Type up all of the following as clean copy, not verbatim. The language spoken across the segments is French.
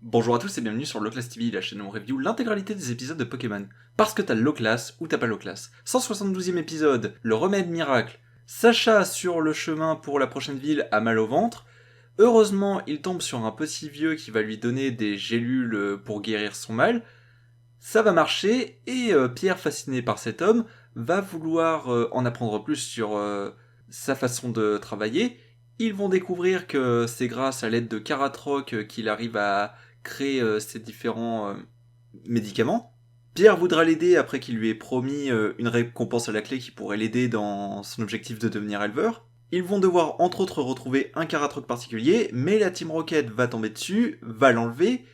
Bonjour à tous et bienvenue sur Loclass TV, la chaîne où on review l'intégralité des épisodes de Pokémon. Parce que t'as Loclass ou t'as pas Loclass. 172e épisode, le remède miracle. Sacha sur le chemin pour la prochaine ville a mal au ventre. Heureusement, il tombe sur un petit vieux qui va lui donner des gélules pour guérir son mal. Ça va marcher et Pierre, fasciné par cet homme, va vouloir en apprendre plus sur sa façon de travailler. Ils vont découvrir que c'est grâce à l'aide de Karatroc qu'il arrive à créer ces différents médicaments. Pierre voudra l'aider après qu'il lui ait promis une récompense à la clé qui pourrait l'aider dans son objectif de devenir éleveur. Ils vont devoir entre autres retrouver un Karatroc particulier, mais la Team Rocket va tomber dessus, va l'enlever,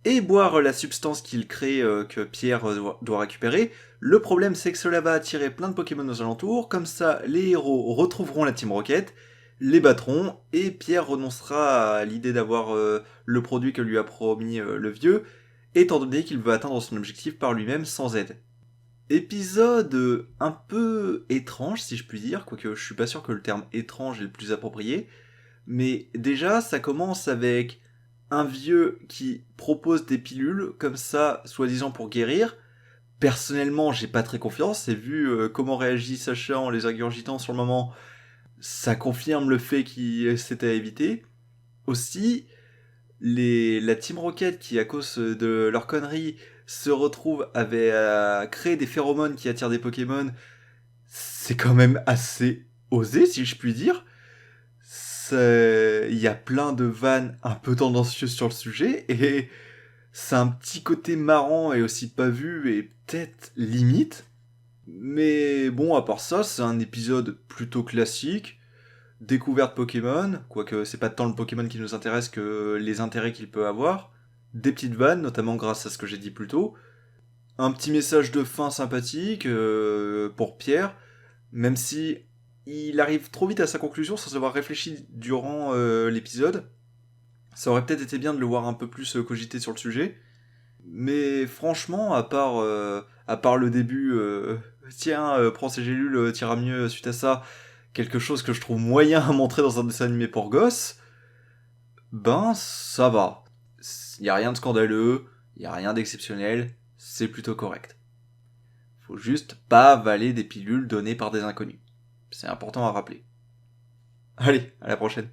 et boire la substance qu'il crée que Pierre doit récupérer. Le problème, c'est que cela va attirer plein de Pokémon aux alentours, comme ça les héros retrouveront la Team Rocket, les battront, et Pierre renoncera à l'idée d'avoir le produit que lui a promis le vieux, étant donné qu'il veut atteindre son objectif par lui-même sans aide. Épisode un peu étrange, si je puis dire, quoique je suis pas sûr que le terme étrange est le plus approprié, mais déjà, ça commence avec un vieux qui propose des pilules, comme ça, soi-disant pour guérir. Personnellement, j'ai pas très confiance, et vu comment réagit Sacha en les ingurgitant sur le moment, ça confirme le fait qu'il s'était à éviter. Aussi, la Team Rocket qui, à cause de leur connerie, se retrouve à créer des phéromones qui attirent des Pokémon, c'est quand même assez osé, si je puis dire. Il y a plein de vannes un peu tendancieuses sur le sujet, et c'est un petit côté marrant et aussi pas vu et peut-être limite. Mais bon, à part ça, c'est un épisode plutôt classique. Découverte Pokémon, quoique c'est pas tant le Pokémon qui nous intéresse que les intérêts qu'il peut avoir. Des petites vannes, notamment grâce à ce que j'ai dit plus tôt. Un petit message de fin sympathique pour Pierre, même si il arrive trop vite à sa conclusion sans avoir réfléchi durant l'épisode. Ça aurait peut-être été bien de le voir un peu plus cogiter sur le sujet. Mais franchement, à part le début, tiens, prends ces gélules, t'iras mieux suite à ça, quelque chose que je trouve moyen à montrer dans un dessin animé pour gosses, ben ça va. Y a rien de scandaleux, y a rien d'exceptionnel, c'est plutôt correct. Faut juste pas avaler des pilules données par des inconnus. C'est important à rappeler. Allez, à la prochaine.